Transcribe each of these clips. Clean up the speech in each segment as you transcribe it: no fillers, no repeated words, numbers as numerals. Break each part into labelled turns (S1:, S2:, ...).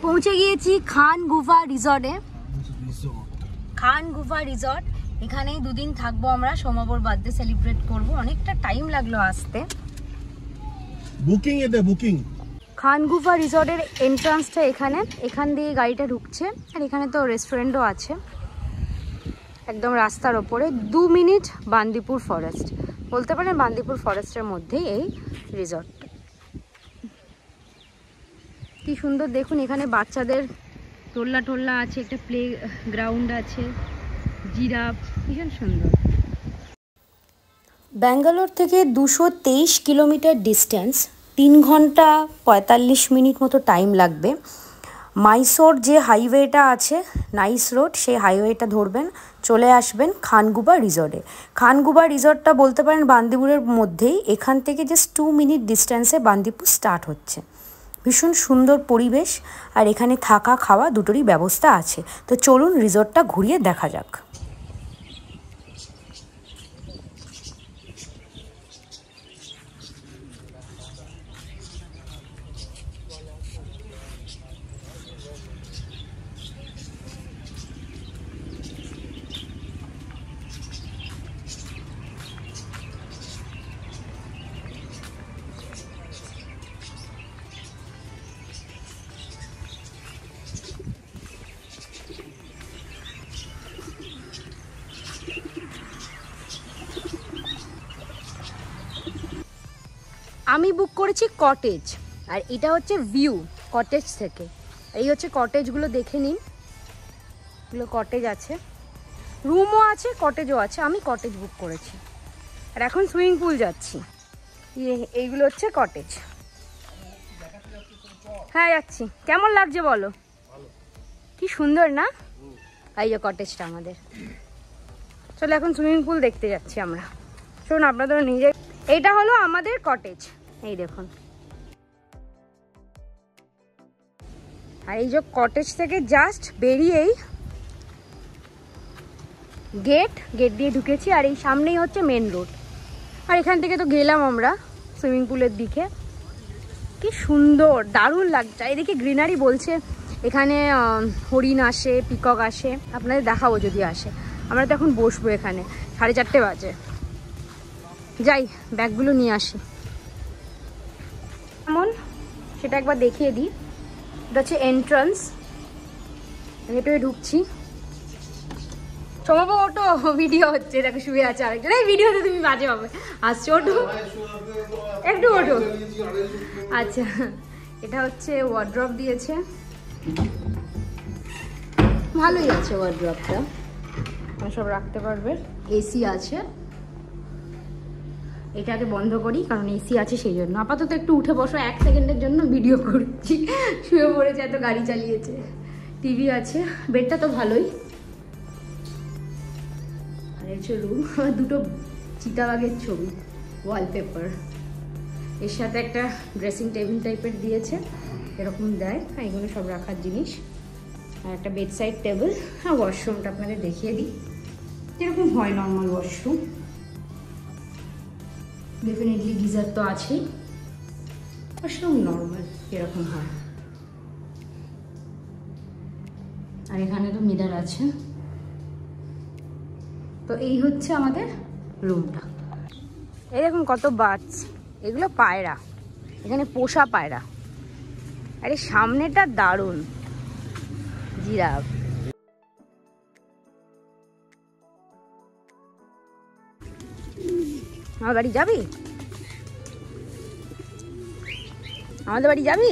S1: পৌঁছে গিয়েছি খান গুফা রিসর্টে। খান গুফা রিসর্ট, এখানেই দুদিন থাকবো আমরা। সোমাবর বার্থডে সেলিব্রেট করব। অনেকটা টাইম লাগলো আসতে।
S2: বুকিং এতে বুকিং।
S1: খান গুফা রিসর্টের এন্ট্রান্সটা এখানে, এখান দিয়ে গাড়িটা ঢুকছে। আর এখানে তো রেস্টুরেন্টও আছে একদম রাস্তার ওপরে। 2 মিনিট বান্দিপুর ফরেস্ট, বলতে পারেন বান্দিপুর ফরেস্টের মধ্যেই এই রিসর্ট। কি সুন্দর দেখুন, এখানে বাচ্চাদের টোল্লা টোল্লা আছে, একটা প্লে গ্রাউন্ড আছে, জিরাফ, ভীষণ সুন্দর। ব্যাঙ্গালোর থেকে 223 কিলোমিটার ডিস্টেন্স, 3 ঘন্টা 45 মিনিট মতো টাইম লাগবে। মাইসোর যে হাইওয়েটা আছে, নাইস রোড, সেই হাইওয়েটা ধরবেন, চলে আসবেন খানগুবা রিসর্টে। খানগুবা রিসর্টটা বলতে পারেন বান্দিপুরের মধ্যেই। এখান থেকে জাস্ট 2 মিনিট ডিস্টেন্সে বান্দিপুর স্টার্ট হচ্ছে। ভীষণ সুন্দর পরিবেশ, আর এখানে থাকা খাওয়া দুটোরই ব্যবস্থা আছে। তো চলুন রিসর্টটা ঘুরিয়ে দেখা যাক। আমি বুক করেছি কটেজ, আর এটা হচ্ছে ভিউ কটেজ থেকে। এই হচ্ছে কটেজগুলো, দেখে নিন। এগুলো কটেজ আছে, রুমও আছে, কটেজও আছে। আমি কটেজ বুক করেছি। আর এখন সুইমিং পুল যাচ্ছি। এইগুলো হচ্ছে কটেজ। হ্যাঁ যাচ্ছি। কেমন লাগছে বলো? কি সুন্দর না? এই যে কটেজটা আমাদের। চলো এখন সুইমিং পুল দেখতে যাচ্ছি আমরা। শোন, আপনাদের নিজে, এইটা হলো আমাদের কটেজ। এই দেখুন। আর এই যে কটেজ থেকে জাস্ট বেরিয়েই গেট দিয়ে ঢুকেছি। আর এই সামনেই হচ্ছে মেন রোড। আর এখান থেকে তো গেলাম আমরা সুইমিং পুলের দিকে। কি সুন্দর, দারুণ লাগছে। এদিকে গ্রিনারি বলছে এখানে হরিণ আসে, পিকক আসে। আপনাদের দেখাবো যদি আসে। আমরা তো এখন বসবো এখানে, 4:30 বাজে। যাই, ব্যাগগুলো নিয়ে আসি। কেমন সেটা একবার দেখিয়ে দিই। এটা হচ্ছে এন্ট্রান্স, ভেতরে ঢুকছি। সোমাবো ওটো, ভিডিও হচ্ছে, দেখো শুয়ে আছে আরেকজন। এই ভিডিওতে তুমি বাজে হবে, আসছো, ওটো একটু, ওটো। আচ্ছা, এটা হচ্ছে ওয়ার্ড্রপ দিয়েছে, ভালোই আছে ওয়ার্ড্রপটা, সব রাখতে পারবে। এসি আছে, এটাকে বন্ধ করি কারণ এসি আছে সেই জন্য। আপাতত একটু উঠে বসো, 1 সেকেন্ডের জন্য ভিডিও করছি। শুয়ে পড়েছে, এত গাড়ি চালিয়েছে। টিভি আছে, বেডটা তো ভালোই। আর হচ্ছে রুম, দুটো চিতাবাঘের ছবি, ওয়ালপেপার। এর সাথে একটা ড্রেসিং টেবিল টাইপের দিয়েছে, এরকম দেয়। এগুলো সব রাখার জিনিস। আর একটা বেড সাইড টেবিল। হ্যাঁ, ওয়াশরুমটা আপনাদের দেখিয়ে দিই, যেরকম হয় নর্মাল ওয়াশরুম। ডেফিনেটলি গিজার তো আছেই, ওয়াশরুম নর্মাল এরকম হয়। আর এখানে তো মিরার আছে। তো এই হচ্ছে আমাদের রুমটা। এই দেখুন কত বার্ডস, এগুলো পায়রা, এখানে পোষা পায়রা। আরে সামনেটা দারুণ, জিরাফ। আমার বাড়ি যাবি? আমাদের বাড়ি যাবি?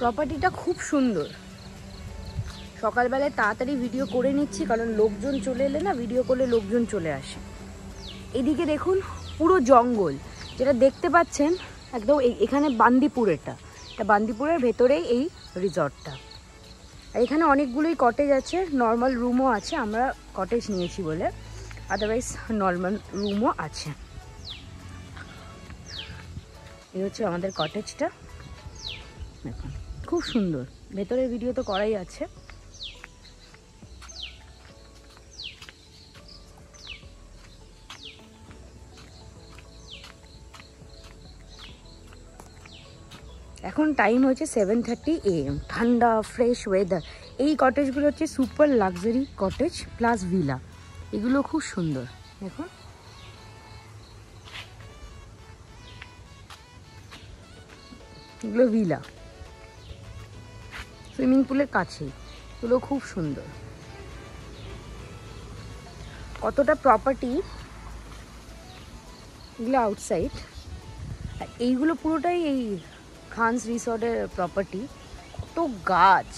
S1: প্রপার্টিটা খুব সুন্দর। সকালবেলায় তাড়াতাড়ি ভিডিও করে নিচ্ছি কারণ লোকজন চলে এলে না, ভিডিও করলে লোকজন চলে আসে। এদিকে দেখুন পুরো জঙ্গল, যেটা দেখতে পাচ্ছেন একদম। এখানে বান্দিপুর, এটা বান্দিপুরের ভেতরেই এই রিসর্টটা। আর এখানে অনেকগুলোই কটেজ আছে, নর্মাল রুমও আছে, আমরা কটেজ নিয়েছি বলে, আদারওয়াইজ নর্মাল রুমও আছে। এই হচ্ছে আমাদের কটেজটা, দেখুন খুব সুন্দর। ভেতরের ভিডিও তো করাই আছে। এখন টাইম হচ্ছে 7:30 AM, ঠান্ডা ফ্রেশ ওয়েদার। এই কটেজগুলো হচ্ছে super luxury cottage plus villa, এগুলো খুব সুন্দর। দেখুন এগুলো ভিলা, সুইমিং পুলের কাছেই, এগুলো খুব সুন্দর। কতটা প্রপার্টি, এগুলো আউটসাইড, আর এইগুলো পুরোটাই এই খানস রিসর্টের প্রপার্টি। কত গাছ,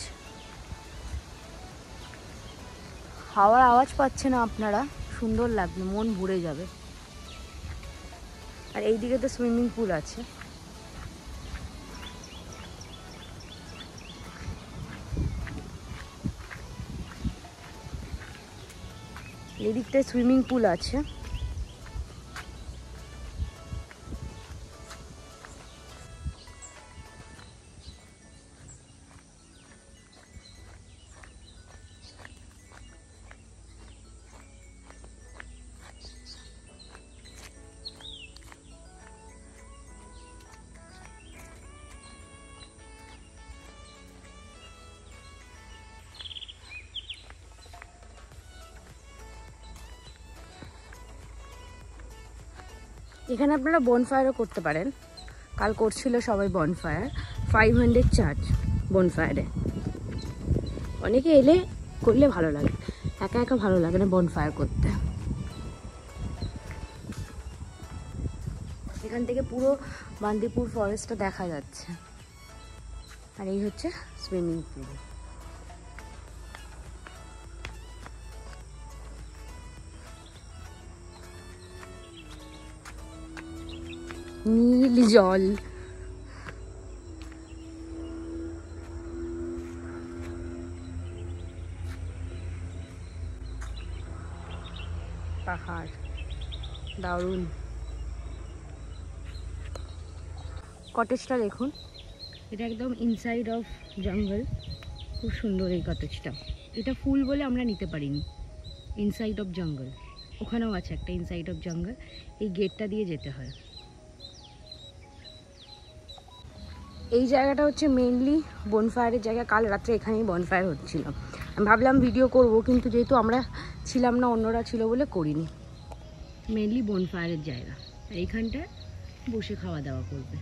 S1: হাওয়ার আওয়াজ পাচ্ছে না আপনারা, সুন্দর লাগবে, মন ভরে যাবে। আর এইদিকে তো সুইমিং পুল আছে। এদিকটায় সুইমিং পুল আছে। এখানে আপনারা বনফায়ারও করতে পারেন, কাল করছিল সবাই বনফায়ার, 500 চার্জ বনফায়ারে। অনেকে এলে করলে ভালো লাগে, একা একা ভালো লাগে না বনফায়ার করতে। এখান থেকে পুরো বান্দিপুর ফরেস্টটা দেখা যাচ্ছে। আর এই হচ্ছে সুইমিং পুল। নীল জল, পাহাড়, দারুণ। কটেজটা দেখুন, এটা একদম ইনসাইড অফ জঙ্গল, খুব সুন্দর এই কটেজটা। এটা ফুল বলে আমরা নিতে পারিনি, ইনসাইড অফ জঙ্গল। ওখানেও আছে একটা ইনসাইড অফ জঙ্গল, এই গেটটা দিয়ে যেতে হয়। এই জায়গাটা হচ্ছে মেইনলি বনফায়ারের জায়গা। কাল রাত্রে এখানেই বনফায়ার হচ্ছিল। আমি ভাবলাম ভিডিও করব, কিন্তু যেহেতু আমরা ছিলাম না, অন্যরা ছিল বলে করিনি। মেইনলি বনফায়ারের জায়গা, আর এইখানটায় বসে খাওয়া দাওয়া করবে।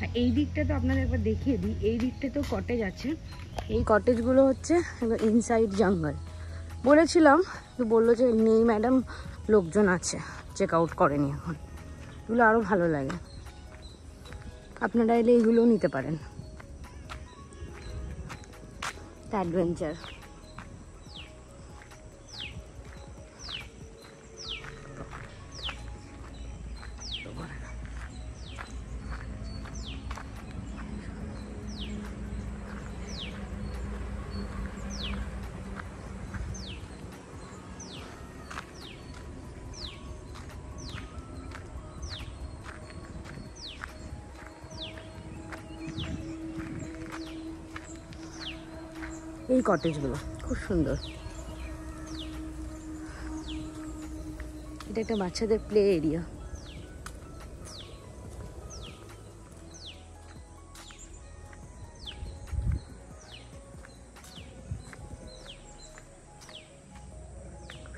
S1: আর এই দিকটা তো আপনাদের একবার দেখিয়ে দিই, এই দিকটা তো কটেজ আছে। এই কটেজগুলো হচ্ছে ইনসাইড জঙ্গল। বলেছিলাম, তো বললো যে নেই ম্যাডাম, লোকজন আছে, চেক আউট করেনি এখন। এগুলো আরও ভালো লাগে, আপনারা এলে এগুলোও নিতে পারেন। অ্যাডভেঞ্চার। এই কটেজগুলো খুব সুন্দর। এটা একটা বাচ্চাদের প্লে এরিয়া।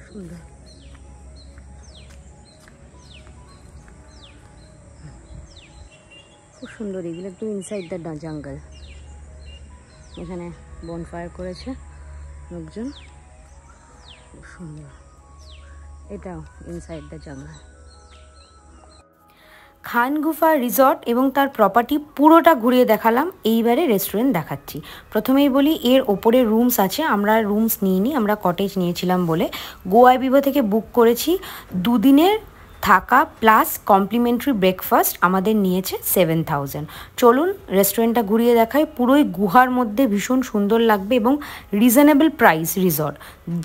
S1: সুন্দর। খুব সুন্দর, এগুলো একটু ইনসাইড দ্য জঙ্গল। এখানে বনফায়ার করেছে লোকজন, খুব সুন্দর। এটাও inside the jungle. Khan গুফা resort এবং তার প্রপার্টি পুরোটা ঘুরিয়ে দেখালাম। এইবারে রেস্টুরেন্ট দেখাচ্ছি। প্রথমেই বলি, এর ওপরে রুমস আছে, আমরা রুমস নিইনি, আমরা কটেজ নিয়েছিলাম বলে। গোয়া বিভো থেকে বুক করেছি 2 দিনের থাকা প্লাস কমপ্লিমেন্টারি ব্রেকফাস্ট আমাদের নিয়েছে 7000। চলুন রেস্টুরেন্টটা ঘুরিয়ে দেখাই। পুরোই গুহার মধ্যে ভীষণ সুন্দর লাগবে এবং রিজনেবল প্রাইস রিসর্ট।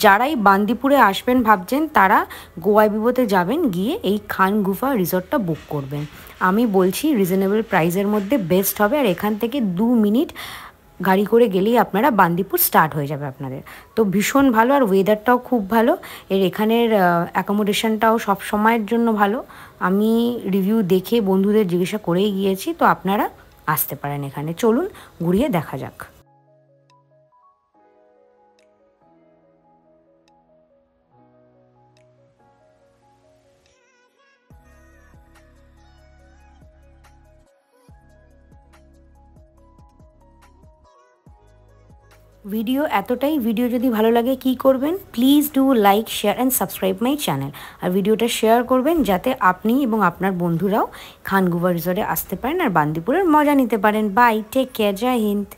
S1: যারাই বান্দিপুরে আসবেন ভাবছেন তারা গোয়া বিবোতে যাবেন, গিয়ে এই খান গুফা রিসর্টটা বুক করবেন। আমি বলছি রিজনেবল প্রাইসের মধ্যে বেস্ট হবে, আর এখান থেকে 2 মিনিট গাড়ি করে গেলেই আপনারা বান্দিপুর স্টার্ট হয়ে যাবে আপনাদের। তো ভীষণ ভালো, আর ওয়েদারটাও খুব ভালো। এখানের অ্যাকোমোডেশনটাও সব সময়ের জন্য ভালো। আমি রিভিউ দেখে বন্ধুদের জিজ্ঞাসা করেই গিয়েছি, তো আপনারা আসতে পারেন এখানে। চলুন ঘুরিয়ে দেখা যাক। ভিডিও এতটাই। ভিডিও যদি ভালো লাগে কি করবেন, please do like, share and subscribe my channel. আর ভিডিওটা শেয়ার করবেন যাতে আপনি এবং আপনার বন্ধুরাও খান গুফা রিসর্টে আসতে পারেন আর বান্দিপুরের মজা নিতে পারেন। বাই, টেক কেয়ার, জয় হিন্দ।